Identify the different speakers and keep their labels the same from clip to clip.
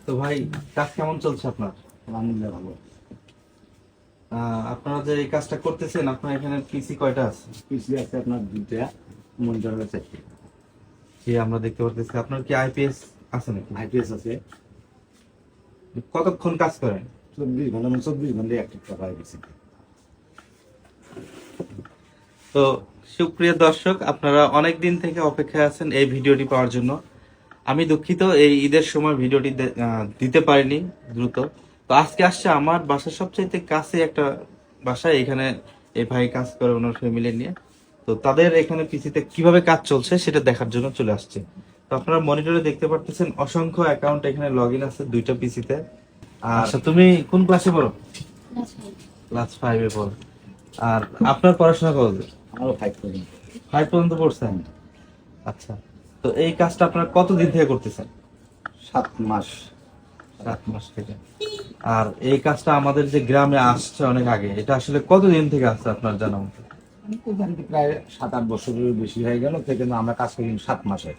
Speaker 1: তো ভাই, কাজ কেমন চলছে আপনার?
Speaker 2: আলহামদুলিল্লাহ ভালো।
Speaker 1: আপনারা যে এই কাজটা করতেছেন, আপনার এখানে পিসি কয়টা আছে?
Speaker 2: পিসি আছে আপনার দুইটা, মনিটর আছে চারটে।
Speaker 1: জি, আমরা দেখতে পারতেছি। আপনার কি আইপিএস আছে নাকি?
Speaker 2: আইপিএস আছে।
Speaker 1: কতক্ষণ কাজ করেন?
Speaker 2: 24 ঘন্টা, মানে 24 ঘন্টায় একটা টাকা গেছে।
Speaker 1: তো সুপ্রিয় দর্শক, আপনারা অনেক দিন থেকে অপেক্ষায় আছেন এই ভিডিওটি পাওয়ার জন্য। আমি দুঃখিত এই ঈদের সময় ভিডিওটি দিতে পারিনি দ্রুত। তো আজকে আসছে আমার বাসার সবচাইতে কাছে একটা বাসায়, এখানে এই ভাই কাজ করে ওনার ফ্যামিলি নিয়ে। তো তাদের এখানে পিসিতে কিভাবে কাজ চলছে সেটা দেখার জন্য চলে আসছে। তো আপনারা মনিটরে দেখতে পারতেছেন অসংখ্য অ্যাকাউন্ট এখানে লগ ইন আছে দুইটা পিসিতে। আচ্ছা, তুমি কোন ক্লাসে পড়ো? ক্লাস 5-এ পড়ো। আর আপনার পড়াশোনা কত?
Speaker 2: আমারও 5 করি।
Speaker 1: 5 পর্যন্ত পড়ছেন? আচ্ছা, তো এই কাজটা আপনারা কতদিন থেকে করতেছেন?
Speaker 2: 7 মাস।
Speaker 1: 7 মাস থেকে। আর এই কাজটা আমাদের যে গ্রামে আসছে অনেক আগে, এটা আসলে কতদিন থেকে আসছে আপনার জানা মতো?
Speaker 2: আমি তো জানি প্রায় 7-8 বছরের বেশি হয়ে গেল, থেকে আমরা কাজ করি 7 মাসে।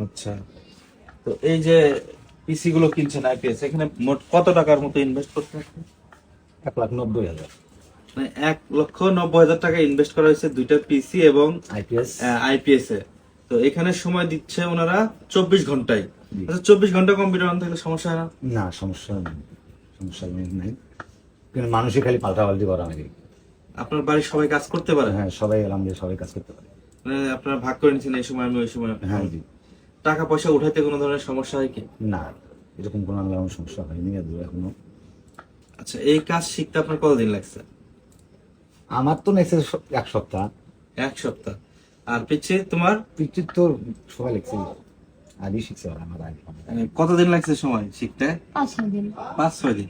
Speaker 1: আচ্ছা, তো এই যে পিসি গুলো কিনছেন আইপিএস, এখানে মোট কত টাকার মতো ইনভেস্ট করতে হচ্ছে?
Speaker 2: 1,90,000
Speaker 1: মানে 1,90,000 টাকা ইনভেস্ট করা হয়েছে দুইটা পিসি এবং
Speaker 2: আইপিএস।
Speaker 1: আইপিএস এ। তো এখানে সময় দিচ্ছে ওনারা 24 ঘন্টায়। আচ্ছা, 24 ঘন্টা কম্পিউটার অন থাকলে সমস্যা হয় না?
Speaker 2: না, সমস্যা নেই, সমস্যা নেই। কিন্তু মানুষই খালি পাল্টাপাল্টি করা নাকি।
Speaker 1: আপনার বাড়ির সবাই কাজ করতে পারে?
Speaker 2: হ্যাঁ, সবাই আলহামদুলিল্লাহ সবাই কাজ করতে পারে।
Speaker 1: মানে আপনারা ভাগ করে নিচ্ছেন, এই সময় আমি ওই সময়?
Speaker 2: হ্যাঁ জি।
Speaker 1: টাকা পয়সা উঠাইতে কোনো ধরনের সমস্যা হয় কি?
Speaker 2: না, এরকম কোনো আমার সমস্যা হয়নি আদৌ এখনো।
Speaker 1: আচ্ছা, এই কাজ শিখতে আপনার কতদিন লাগছে?
Speaker 2: আমার তো নেক্সট 1 সপ্তাহ।
Speaker 1: 1 সপ্তাহ। আর পিছিয়ে তোমার?
Speaker 2: পিকচার তো সবাই লিখছে, আগে শিখছে ওরা আমার আগে।
Speaker 1: কতদিন লাগছে সময় শিখতে?
Speaker 3: 5-6 দিন।
Speaker 1: 5-6 দিন।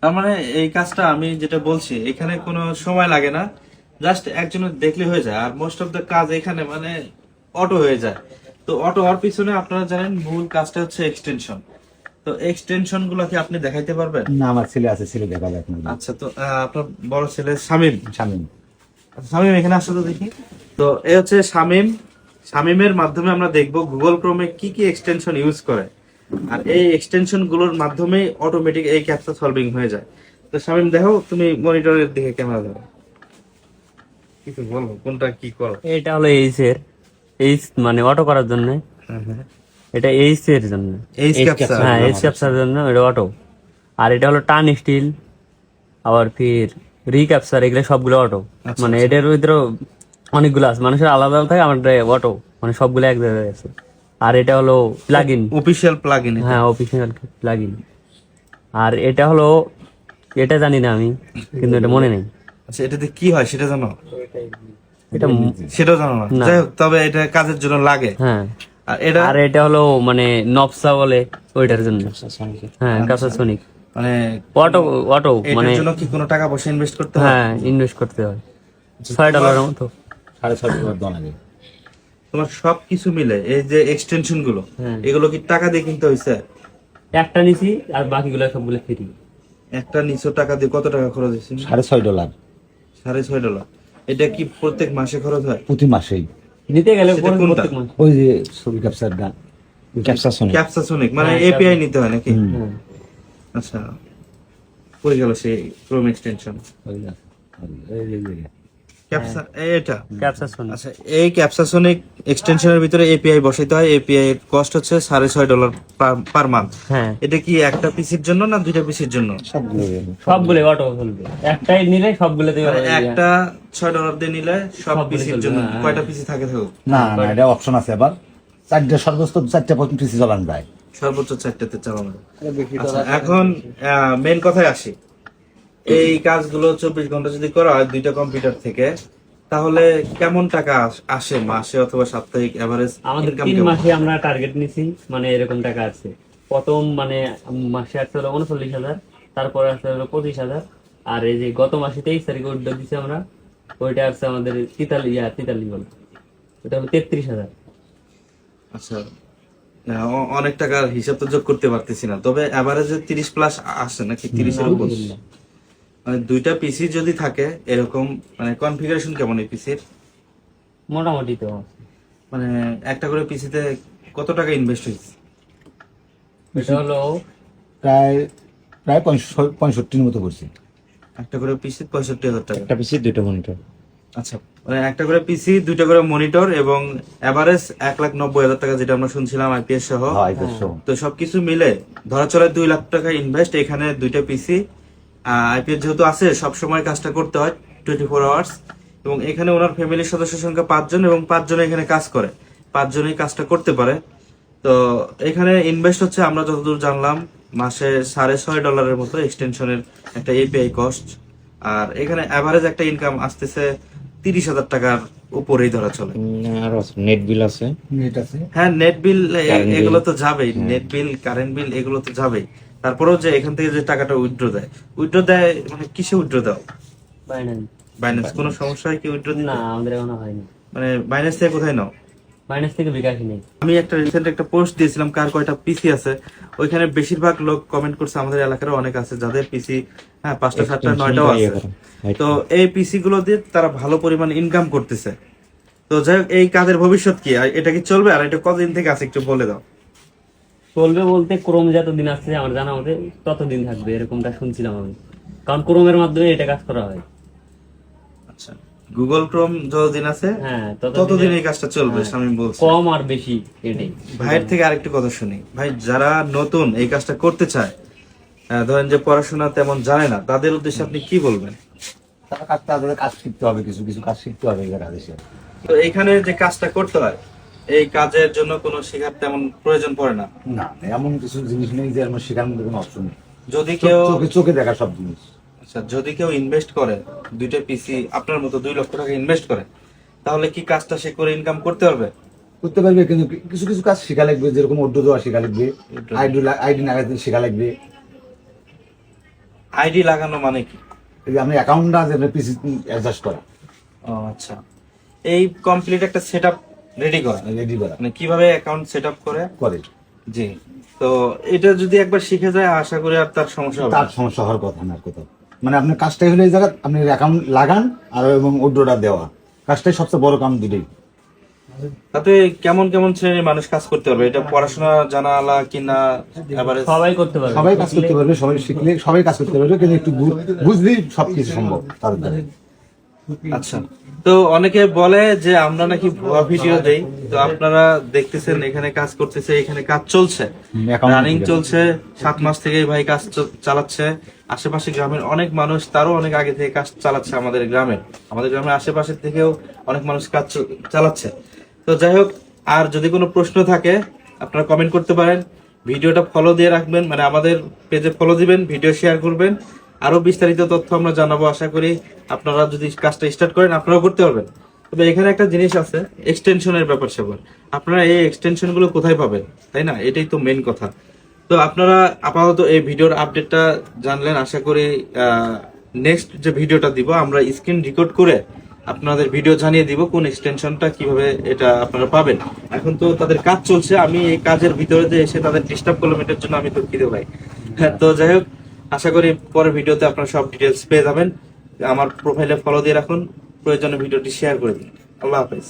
Speaker 1: তার মানে এই কাজটা আমি যেটা বলছি, এখানে কোনো সময় লাগে না, জাস্ট একজনের দেখলে হয়ে যায়। আর মোস্ট অফ দ্য কাজ এখানে মানে অটো হয়ে যায়। তো অটো হওয়ার পিছনে আপনারা জানেন মূল কাজটা হচ্ছে এক্সটেনশন। তো এক্সটেনশন গুলো কি আপনি দেখাইতে পারবেন?
Speaker 2: না, আমার ছেলে আছে, ছেলে দেখা যাক না।
Speaker 1: আচ্ছা, তো আপনার বড় ছেলে শামীম?
Speaker 2: শামীম।
Speaker 1: আচ্ছা, শামীম এখানে আসলে তো দেখি। তো এ হচ্ছে শামীম। শামীমের মাধ্যমে আমরা দেখব গুগল ক্রোমে কি কি এক্সটেনশন ইউজ করে। আর এই এক্সটেনশন গুলোর মাধ্যমে অটোমেটিক এই ক্যাপচা সলভিং হয়ে যায়। তো শামীম, দেখো তুমি মনিটরের দিকে ক্যামেরা ধরো, কিছু বলো কোনটা কি করো।
Speaker 4: এটা হলো এইচ মানে অটো করার জন্য। এটা এইচ এর জন্য,
Speaker 1: এইচ ক্যাপচা।
Speaker 4: হ্যাঁ এইচ ক্যাপচার জন্য এটা অটো। আর এটা হলো টার্ন স্টিল, আবার ফির রিক্যাপচার, এগুলো সবগুলো অটো।
Speaker 1: আচ্ছা,
Speaker 4: মানে
Speaker 1: আচ্ছা।
Speaker 4: এটার ভিতরে অনেকগুলো আছে, মানুষের আলাদা আলাদা থাকে, আমার অটো মানে সবগুলো এক জায়গায় আছে। আর এটা হলো প্লাগইন,
Speaker 1: অফিশিয়াল প্লাগইন।
Speaker 4: হ্যাঁ অফিসিয়াল প্লাগইন। আর এটা হলো, এটা জানি না আমি, কিন্তু এটা মনে নেই।
Speaker 1: আচ্ছা, এটাতে কি হয় সেটা জানো?
Speaker 4: এটা
Speaker 1: সেটাও জানো না?
Speaker 4: না।
Speaker 1: যাই হোক, তবে এটা কাজের জন্য লাগে।
Speaker 4: হ্যাঁ।
Speaker 1: আর এটা?
Speaker 4: আর এটা হলো মানে নবসা বলে ওইটার জন্য। হ্যাঁ,
Speaker 1: আচ্ছা।
Speaker 4: কাসাসোনিক
Speaker 1: মানে
Speaker 4: অটো অটো মানে
Speaker 1: এটার জন্য কি কোনো টাকা পয়সা ইনভেস্ট করতে হয়?
Speaker 4: হ্যাঁ ইনভেস্ট করতে হয় $6 মতো।
Speaker 2: $6.5 দাম লাগে।
Speaker 1: তোমার সবকিছু মিলে এই যে এক্সটেনশন গুলো,
Speaker 4: হ্যাঁ।
Speaker 1: এগুলো কি টাকা দিয়ে কিনতে হয়েছে?
Speaker 4: একটা নিছি আর বাকিগুলো সবগুলো ফ্রি।
Speaker 1: একটা নিচো টাকা দিয়ে কত টাকা খরচ হয়েছে?
Speaker 2: $6.5।
Speaker 1: $6.5। এটা কি প্রত্যেক মাসে খরচ হয়?
Speaker 2: প্রতি মাসেই।
Speaker 4: নিতে গেলে
Speaker 1: সেটা
Speaker 4: পরে
Speaker 1: কোনটা?
Speaker 4: প্রত্যেক মাসে।
Speaker 2: ওই যে ছবি ক্যাপচারটা, ওই ক্যাপচার
Speaker 1: ক্যাপসাসোনিক, মানে
Speaker 4: হ্যাঁ,
Speaker 1: এপিআই নিতে হয় নাকি?
Speaker 4: হ্যাঁ।
Speaker 1: আচ্ছা, পড়ে গেল সেই ক্রোম এক্সটেনশন ক্যাপসা এটা।
Speaker 4: কাসাসোনিক।
Speaker 1: আচ্ছা, এই ক্যাপসাসোনিক এক্সটেনশনের ভিতরে এপিআই বসাইতে হয়। এপিআই এর কস্ট হচ্ছে $6.5 পার মান্থ।
Speaker 4: হ্যাঁ,
Speaker 1: এটা কি একটা পিসির জন্য না দুইটা পিসির জন্য?
Speaker 4: সবগুলো অটো চলবে, একটাই নিলে সবগুলো দিয়ে
Speaker 1: মানে একটা $6 দিয়ে নিলে সব
Speaker 4: সবগুলো
Speaker 1: পিসির
Speaker 4: চলবে,
Speaker 1: জন্য
Speaker 4: হ্যাঁ।
Speaker 1: কয়টা পিসি থাকে থাকুক?
Speaker 2: না না, এটা অপশন আছে আবার। 4টা, সর্বোচ্চ 4টা পর্যন্ত পিসি চালানো যায়।
Speaker 1: সর্বোচ্চ 4টাতে চালানো যায়। আচ্ছা, এখন মেন কথায় আসি। এই কাজগুলো 24 ঘন্টা যদি করা হয় দুইটা কম্পিউটার থেকে, তাহলে কেমন টাকা আসে মাসে অথবা সাপ্তাহিক এভারেজ
Speaker 4: আমাদের
Speaker 1: ইনকাম?
Speaker 4: 3 মাসে আমরা টার্গেট নিছি, মানে এরকম টাকা আছে। প্রথম মানে মাসে আসতে হলো 39,000, তারপরে আসতে হলো 25,000। আর এই যে গত মাসে 23 তারিখে উদ্যোগ দিছি আমরা, ওইটা আসছে আমাদের 43 বলে, ওটা হলো 33,000।
Speaker 1: আচ্ছা, অনেক টাকার হিসাব তো যোগ করতে পারতেছি না, তবে এভারেজে 30 প্লাস আসে নাকি? 30-এর উপর?
Speaker 4: আলহামদুলিল্লাহ।
Speaker 1: মানে দুইটা পিসি যদি থাকে এরকম, মানে কনফিগারেশন কেমন এই পিসির?
Speaker 4: মোটামুটি তো
Speaker 1: মানে একটা করে পিসিতে কত টাকা ইনভেস্ট হয়েছে?
Speaker 4: এটা হলো
Speaker 2: প্রায় প্রায় 65 মতো করছি।
Speaker 1: একটা করে পিসি 65,000 টাকা।
Speaker 3: একটা পিসি দুটো মনিটর।
Speaker 1: আচ্ছা, মানে একটা করে পিসি, দুইটা করে মনিটর এবং এভারেজ 1,90,000 টাকা, যেটা আমরা শুনছিলাম আইপিএস সহ।
Speaker 2: হ্যাঁ, আইপিএস সহ।
Speaker 1: তো সবকিছু মিলে ধরা চলে 2 লাখ টাকা ইনভেস্ট। এখানে দুইটা পিসি, আইপিএস যেহেতু আছে সবসময় কাজটা করতে হয় 24 আওয়ার্স। এবং এখানে ওনার ফ্যামিলির সদস্য সংখ্যা 5 জন এবং 5 জন এখানে কাজ করে, 5 জনই কাজটা করতে পারে। তো এখানে ইনভেস্ট হচ্ছে আমরা যতদূর জানলাম মাসে $6.5 মতো এক্সটেনশনের একটা এপিআই কস্ট। আর এখানে এভারেজ একটা ইনকাম আসতেছে 30,000 টাকার উপরেই ধরা চলে।
Speaker 3: আর নেট বিল আছে।
Speaker 2: নেট আছে।
Speaker 1: হ্যাঁ, নেট বিল
Speaker 3: Current bill।
Speaker 1: এগুলো তো যাবেই, নেট বিল, কারেন্ট বিল এগুলো তো যাবেই। তারপরেও যে এখান থেকে যে টাকাটা উইথড্র দেয় মানে কিসে উইথড্র দাও?
Speaker 4: বাইন্যান্স।
Speaker 1: বাইন্যান্স। কোনো সমস্যা হয় কি উইথড্র দিতে?
Speaker 4: না, আমাদের এখনো হয়নি।
Speaker 1: মানে বাইন্যান্স থেকে কোথায় নাও?
Speaker 4: বাইন্যান্স থেকে বিকাশ নেই।
Speaker 1: আমি একটা রিসেন্ট একটা পোস্ট দিয়েছিলাম কার কয়টা পিসি আছে, ওইখানে বেশিরভাগ লোক কমেন্ট করছে, আমাদের এলাকার অনেক আছে যাদের পিসি 5টা 7টা 9টাও আছে। তো এই পিসি গুলো দিয়ে তারা ভালো পরিমাণ ইনকাম করতেছে। তো যাই হোক, এই কাজের ভবিষ্যৎ কি? আর এটা কি চলবে? আর এটা কতদিন থেকে আছে একটু বলে দাও।
Speaker 4: চলবে বলতে ক্রোম যতদিন আসছে আমার জানা মতে ততদিন থাকবে, এরকমটা শুনছিলাম আমি। কারণ ক্রোমের মাধ্যমে এটা কাজ করা হয়।
Speaker 1: আচ্ছা, গুগল ক্রোম যতদিন আছে
Speaker 4: হ্যাঁ,
Speaker 1: ততদিন এই কাজটা চলবে, আমি বলছি।
Speaker 4: কম আর বেশি এটাই।
Speaker 1: ভাইয়ের থেকে আরেকটু কথা শুনি। ভাই, যারা নতুন এই কাজটা করতে চায়, ধরেন যে পড়াশোনা তেমন জানে না, তাদের উদ্দেশ্যে আপনি কি বলবেন?
Speaker 2: তাদের কাজ শিখতে হবে, কিছু কিছু কাজ শিখতে হবে এখানে আদেশে।
Speaker 1: তো এখানে যে কাজটা করতে হয়, এই কাজের জন্য কোনো শেখার তেমন প্রয়োজন পড়ে না।
Speaker 2: না, এমন কিছু জিনিস নেই যে আমার শেখার মধ্যে কোনো অপশন নেই।
Speaker 1: যদি কেউ
Speaker 2: চোখে দেখা সব জিনিস।
Speaker 1: আচ্ছা, যদি কেউ ইনভেস্ট করে, দুইটা পিসি আপনার মতো 2 লক্ষ টাকা ইনভেস্ট করে, তাহলে কি কাজটা সে করে ইনকাম করতে পারবে?
Speaker 2: করতে পারবে, কিন্তু কিছু কিছু কাজ শেখা লাগবে, যেরকম অর্ডার দেওয়া শেখা লাগবে, আইডি লাগাতে শেখা লাগবে।
Speaker 1: আইডি লাগানো মানে কি?
Speaker 2: এই যে আমি অ্যাকাউন্টটা যেটা পিসি অ্যাডজাস্ট করা,
Speaker 1: ও আচ্ছা, এই কমপ্লিট একটা সেটআপ রেডি করা,
Speaker 2: রেডি করা
Speaker 1: মানে কিভাবে অ্যাকাউন্ট সেটআপ করে।
Speaker 2: করে।
Speaker 1: জি। তো এটা যদি একবার শিখে যায়, আশা করি আর তার সমস্যা হবে না।
Speaker 2: তার সমস্যা হওয়ার কথা না, আর কোথাও। মানে আপনার কাজটাই হলো এই জায়গা, আপনি অ্যাকাউন্ট লাগান আর এবং অর্ডারটা দেওয়া, কাজটাই সবচেয়ে বড় কাম দুটোই।
Speaker 1: তাতে কেমন কেমন শ্রেণীর মানুষ কাজ করতে পারবে? এটা পড়াশোনা জানালা কিনা এবারে?
Speaker 4: সবাই করতে পারবে,
Speaker 2: সবাই কাজ করতে পারবে, সবাই শিখলে সবাই কাজ করতে পারবে, কিন্তু একটু বুঝলেই সবকিছু সম্ভব তাদের দ্বারা।
Speaker 1: আচ্ছা, তো অনেকে বলে যে আমরা নাকি ভুয়া ভিডিও দেই। তো আপনারা দেখতেছেন এখানে কাজ করতেছে, এখানে কাজ চলছে, রানিং চলছে, 7 মাস থেকে ভাই কাজ চালাচ্ছে। আশেপাশে গ্রামের অনেক মানুষ তারও অনেক আগে থেকে কাজ চালাচ্ছে, আমাদের গ্রামের আশেপাশে থেকেও অনেক মানুষ কাজ চালাচ্ছে। তো যাই হোক, আর যদি কোনো প্রশ্ন থাকে আপনারা কমেন্ট করতে পারেন, ভিডিওটা ফলো দিয়ে রাখবেন, মানে আমাদের পেজে ফলো দিবেন, ভিডিও শেয়ার করবেন। আরো বিস্তারিত তথ্য আমরা জানাবো। আশা করি আপনারা যদি কাজটা স্টার্ট করেন আপনারাও করতে পারবেন। তবে এখানে একটা জিনিস আছে, এক্সটেনশনের ব্যাপার স্যাপার। আপনারা এই এক্সটেনশন গুলো কোথায় পাবেন, তাই না? এটাই তো মেন কথা। তো আপনারা আপাতত এই ভিডিওর আপডেটটা জানলেন। আশা করি নেক্সট যে ভিডিওটা দিব আমরা স্ক্রিন রেকর্ড করে আপনাদের ভিডিও জানিয়ে দিব কোন এক্সটেনশনটা কিভাবে এটা আপনারা পাবেন। এখন তো তাদের কাজ চলছে, আমি এই কাজের ভিতরে যে এসে তাদের ডিস্টার্ব করলাম, এটার জন্য আমি দুঃখিত ভাই। তো যাই হোক, আশা করি পরের ভিডিওতে আপনারা সব ডিটেলস পেয়ে যাবেন। আমার প্রোফাইলে ফলো দিয়ে রাখুন, প্রয়োজনে ভিডিওটি শেয়ার করে দিন। আল্লাহ হাফেজ।